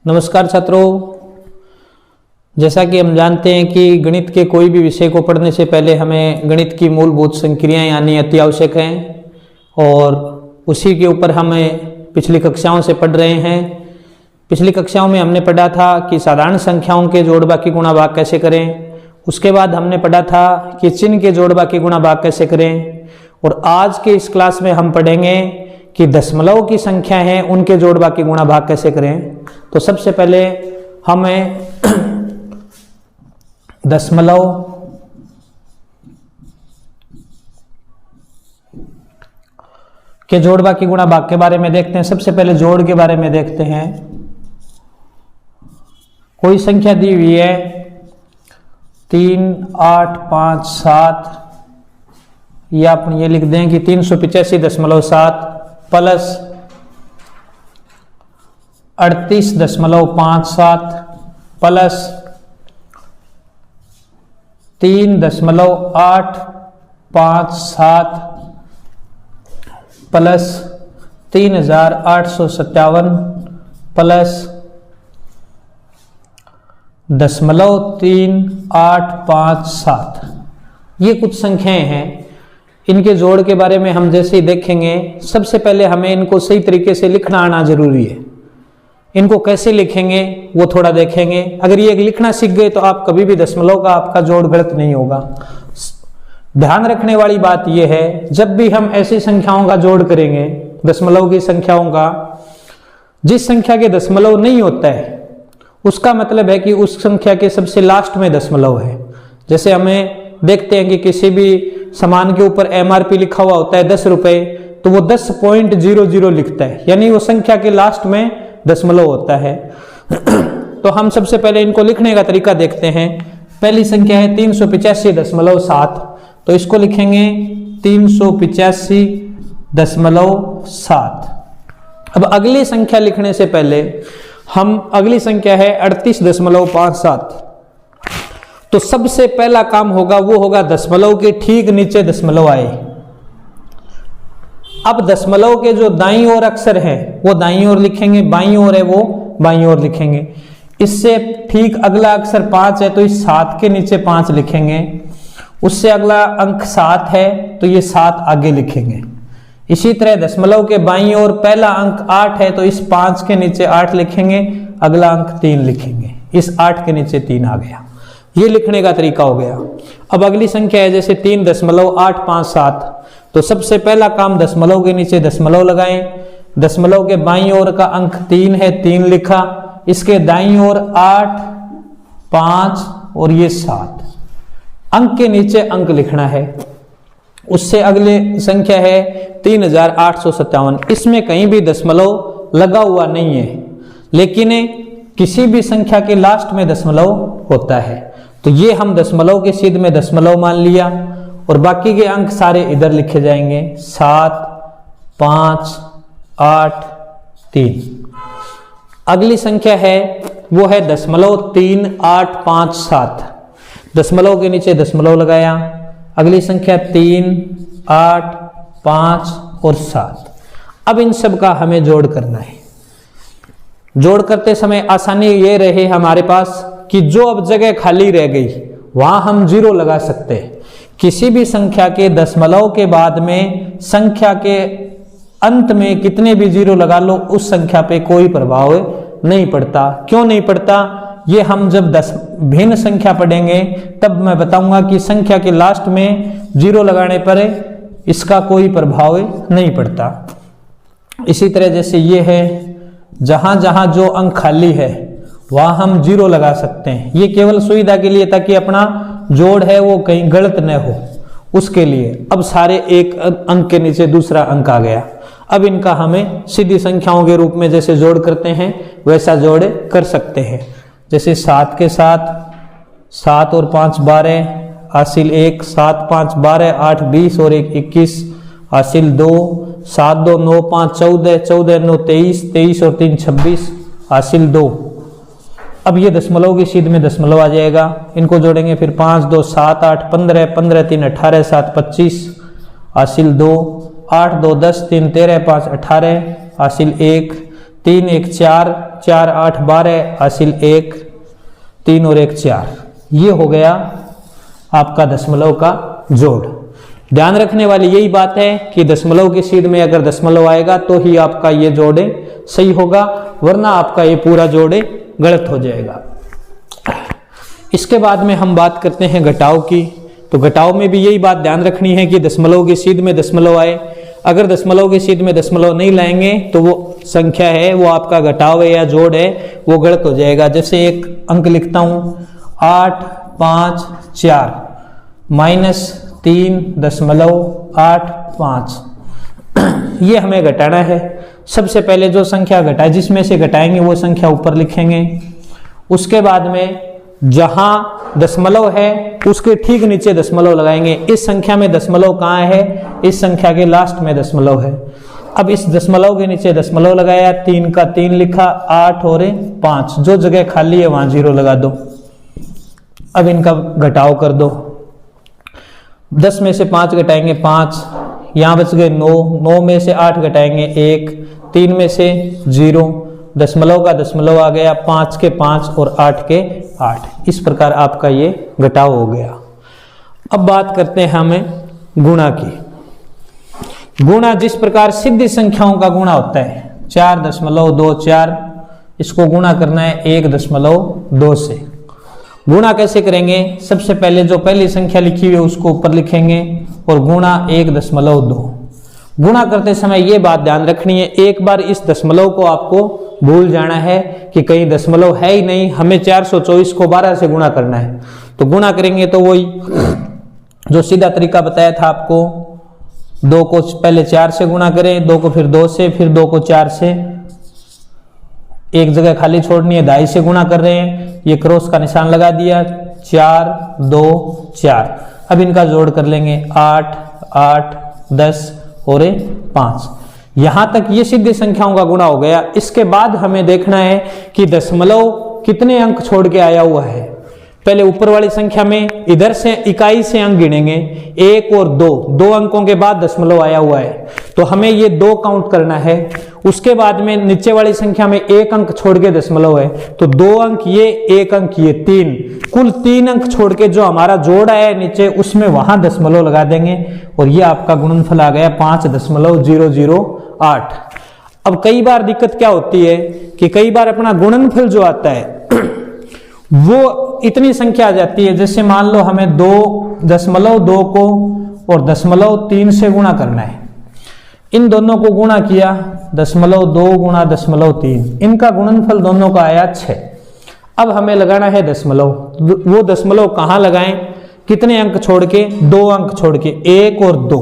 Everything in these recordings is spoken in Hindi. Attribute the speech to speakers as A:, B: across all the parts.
A: नमस्कार छात्रों, जैसा कि हम जानते हैं कि गणित के कोई भी विषय को पढ़ने से पहले हमें गणित की मूलभूत संक्रियाएं यानी अति आवश्यक हैं और उसी के ऊपर हमें पिछली कक्षाओं से पढ़ रहे हैं। पिछली कक्षाओं में हमने पढ़ा था कि साधारण संख्याओं के जोड़ बाकी गुणा भाग कैसे करें। उसके बाद हमने पढ़ा था कि चिन्ह के जोड़ बाकी गुणा भाग कैसे करें। और आज के इस क्लास में हम पढ़ेंगे कि दशमलव की संख्या है उनके जोड़ बाकी गुणा भाग कैसे करें। तो सबसे पहले हमें दशमलव के जोड़ बाकी गुणा भाग के बारे में देखते हैं। सबसे पहले जोड़ के बारे में देखते हैं। कोई संख्या दी हुई है 3, 8, 5, 7 या अपन ये लिख दें कि 385.7 प्लस 38.57 प्लस 3.857 प्लस 3857 प्लस 0.3857। ये कुछ संख्याएं हैं। इनके जोड़ के बारे में हम जैसे ही देखेंगे, सबसे पहले हमें इनको सही तरीके से लिखना आना जरूरी है। इनको कैसे लिखेंगे वो थोड़ा देखेंगे। अगर ये लिखना सीख गए तो आप कभी भी दशमलव का आपका जोड़ गलत नहीं होगा। ध्यान रखने वाली बात यह है, जब भी हम ऐसी संख्याओं का जोड़ करेंगे, दशमलव की संख्याओं का, जिस संख्या के दशमलव नहीं होता है उसका मतलब है कि उस संख्या के सबसे लास्ट में दशमलव है। जैसे हमें देखते हैं कि किसी भी सामान के ऊपर MRP लिखा हुआ होता है 10 रुपए, तो वो 10.00 लिखता है, यानी वो संख्या के लास्ट में दशमलव होता है। तो हम सबसे पहले इनको लिखने का तरीका देखते हैं। पहली संख्या है 385.7, तो इसको लिखेंगे 385.7। अब अगली संख्या लिखने से पहले हम अगली संख्या है 38.57, तो सबसे पहला काम होगा वो होगा दशमलव के ठीक नीचे दशमलव आए। अब दशमलव के जो दाईं ओर अक्षर हैं वो दाईं ओर लिखेंगे, बाईं ओर है वो बाईं ओर लिखेंगे। इससे ठीक अगला अक्षर 5 है तो इस 7 के नीचे 5 लिखेंगे। उससे अगला अंक 7 है तो ये 7 आगे लिखेंगे। इसी तरह दशमलव के बाईं ओर पहला अंक 8 है तो इस 5 के नीचे 8 लिखेंगे, अगला अंक 3 लिखेंगे। इस 8 के नीचे 3 आ गया। ये लिखने का तरीका हो गया। अब अगली संख्या है जैसे 3.857, तो सबसे पहला काम दशमलव के नीचे दशमलव लगाएं। दशमलव के बाईं ओर का अंक 3 है, 3 लिखा। इसके दाईं ओर 8, 5 और ये 7 अंक के नीचे अंक लिखना है। उससे अगले संख्या है 3857। इसमें कहीं भी दशमलव लगा हुआ नहीं है, लेकिन किसी भी संख्या के लास्ट में दशमलव होता है। तो ये हम दशमलव के सिद्ध में दशमलव मान लिया और बाकी के अंक सारे इधर लिखे जाएंगे, 7, 5, 8, 3। अगली संख्या है वो है 0.3857। दशमलव के नीचे दशमलव लगाया। अगली संख्या 3, 8, 5 और 7। अब इन सब का हमें जोड़ करना है। जोड़ करते समय आसानी ये रहे हमारे पास कि जो अब जगह खाली रह गई वहां हम 0 लगा सकते हैं। किसी भी संख्या के दशमलव के बाद में संख्या के अंत में कितने भी 0 लगा लो, उस संख्या पे कोई प्रभाव नहीं पड़ता। क्यों नहीं पड़ता, ये हम जब भिन्न संख्या पढ़ेंगे तब मैं बताऊंगा कि संख्या के लास्ट में 0 लगाने पर इसका कोई प्रभाव नहीं पड़ता। इसी तरह जैसे ये है, जहां जहां जो अंक खाली है वहां हम 0 लगा सकते हैं। ये केवल सुविधा के लिए, ताकि अपना जोड़ है वो कहीं गलत न हो, उसके लिए। अब सारे एक अंक के नीचे दूसरा अंक आ गया। अब इनका हमें सीधी संख्याओं के रूप में जैसे जोड़ करते हैं वैसा जोड़ कर सकते हैं। जैसे 7 के साथ 7 और 5 12, हासिल 1, 7, 5 12, 8 20 और 1 21, हासिल 2, 7 2 9 5 14, 14 9 23, 23 और 3 26, हासिल 2। अब ये दशमलव की सीध में दशमलव आ जाएगा। इनको जोड़ेंगे फिर 5 2 7 8 15, 15 3 18, 7 25, हासिल 2, 8 2 10, 3 13, 5 18, हासिल 1, 3 1 4, 4 8 12 हासिल 1, 3 और 1 4। ये हो गया आपका दशमलव का जोड़। ध्यान रखने वाली यही बात है कि दशमलव की सीध में अगर दशमलव आएगा तो ही आपका ये जोड़े सही होगा, वरना आपका ये पूरा जोड़े गलत हो जाएगा। इसके बाद में हम बात करते हैं घटाव की। तो घटाव में भी यही बात ध्यान रखनी है कि दशमलव की सीध में दशमलव आए। अगर दशमलव की सीध में दशमलव नहीं लाएंगे तो वो संख्या है, वो आपका घटाव है या जोड़ है, वो गलत हो जाएगा। जैसे एक अंक लिखता हूं 8 5 4 -3.85। ये हमें घटाना है। सबसे पहले जो संख्या घटाए, जिसमें से घटाएंगे वो संख्या ऊपर लिखेंगे। उसके बाद में जहां दशमलव है उसके ठीक नीचे दशमलव लगाएंगे। इस संख्या में दशमलव कहाँ है? इस संख्या के लास्ट में दशमलव है। अब इस दशमलव के नीचे दशमलव लगाया, 3 का 3 लिखा, 8 और 5, जो जगह खाली है वहां 0 लगा दो। अब इनका घटाव कर दो। 10 में से 5 घटाएंगे 5, यहां बच गए 9, 9 में से 8 घटाएंगे 1, 3 में से 0, दशमलव का दशमलव आ गया, 5 के 5 और 8 के 8। इस प्रकार आपका ये घटाव हो गया। अब बात करते हैं हमें गुणा की। गुणा जिस प्रकार सिद्ध संख्याओं का गुणा होता है 4.24, इसको गुणा करना है 1.2 से। गुणा कैसे करेंगे? सबसे पहले जो पहली संख्या लिखी हुई है उसको ऊपर लिखेंगे और गुणा 1.2। गुणा करते समय ये बात ध्यान रखनी है, एक बार इस दशमलव को आपको भूल जाना है कि कहीं दशमलव है ही नहीं, हमें 424 को 12 से गुणा करना है। तो गुणा करेंगे तो वही जो सीधा तरीका बताया था आपको, 2 को पहले 4 से गुणा करें, 2 को फिर 2 से, फिर 2 को 4 से, एक जगह खाली छोड़नी है, 2.5 से गुणा कर रहे हैं। ये क्रॉस का निशान लगा दिया, 4 2 4। अब इनका जोड़ कर लेंगे, 8 8 10 और 5। यहां तक ये सिद्ध संख्याओं का गुणा हो गया। इसके बाद हमें देखना है कि दशमलव कितने अंक छोड़ के आया हुआ है। पहले ऊपर वाली संख्या में इधर से इकाई से अंक गिनेंगे, 1 और 2 अंकों के बाद दशमलव आया हुआ है, तो हमें ये 2 काउंट करना है। उसके बाद में नीचे वाली संख्या में 1 अंक छोड़ के दशमलव है, तो 2 अंक ये, 1 अंक ये, 3, कुल 3 अंक छोड़ के जो हमारा जोड़ आया है नीचे, उसमें वहां दशमलव लगा देंगे और ये आपका गुणनफल आ गया 5.008। अब कई बार दिक्कत क्या होती है कि कई बार अपना गुणनफल जो आता है वो इतनी संख्या आ जाती है, जैसे मान लो हमें 2.2 को और 0.3 से गुणा करना है। इन दोनों को गुणा किया, 0.2 गुणा 0.3, इनका गुणनफल दोनों का आया 6। अब हमें लगाना है दशमलव। वो दशमलव कहाँ लगाएं? कितने अंक छोड़ के? 2 अंक छोड़ के, 1 और 2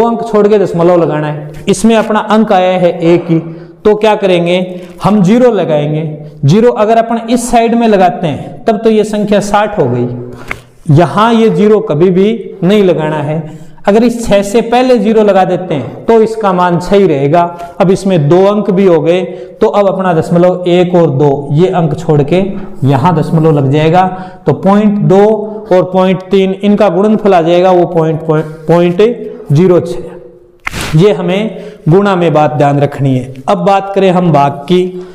A: अंक छोड़ के दशमलव लगाना है। इसमें अपना अंक आया है 1 ही, तो क्या करेंगे? हम 0 लगाएंगे। 0 अगर अपन इस साइड में लगाते हैं तब तो ये संख्या 60 हो गई। यहां ये 0 कभी भी नहीं लगाना है। अगर इस 6 से पहले 0 लगा देते हैं तो इसका मान 6 ही रहेगा। अब इसमें 2 अंक भी हो गए, तो अब अपना दशमलव 1 और 2 ये अंक छोड़ के यहां दशमलव लग जाएगा, तो 0.2 और 0.3 इनका गुणनफल आ जाएगा, वो 0.06। ये हमें गुणा में बात ध्यान रखनी है। अब बात करें हम भाग की।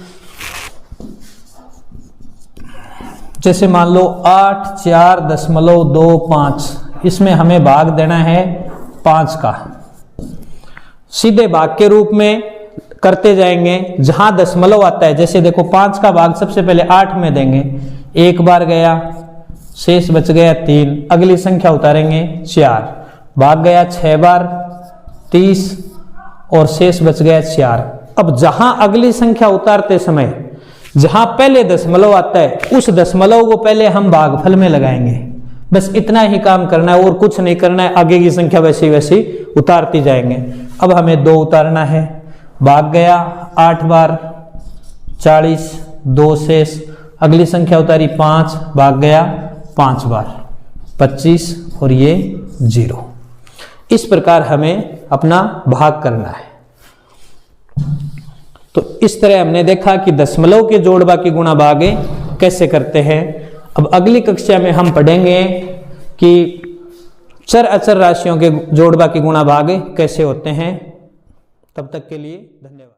A: जैसे मान लो 8.4.25, इसमें हमें भाग देना है 5 का। सीधे भाग के रूप में करते जाएंगे, जहां दशमलव आता है। जैसे देखो 5 का भाग सबसे पहले 8 में देंगे, 1 बार गया, शेष बच गया 3, अगली संख्या उतारेंगे 4, भाग गया 6 बार 30 और शेष बच गया 4। अब जहां अगली संख्या उतारते समय जहां पहले दशमलव आता है, उस दशमलव को पहले हम भागफल में लगाएंगे। बस इतना ही काम करना है और कुछ नहीं करना है। आगे की संख्या वैसी वैसी उतारती जाएंगे। अब हमें 2 उतारना है, भाग गया 8 बार 40, 2 शेष, अगली संख्या उतारी 5, भाग गया 5 बार 25 और ये 0। इस प्रकार हमें अपना भाग करना है। तो इस तरह हमने देखा कि दशमलव के जोड़ बाकी गुणा भागे कैसे करते हैं। अब अगली कक्षा में हम पढ़ेंगे कि चर अचर राशियों के जोड़ बाकी गुणा भागे कैसे होते हैं। तब तक के लिए धन्यवाद।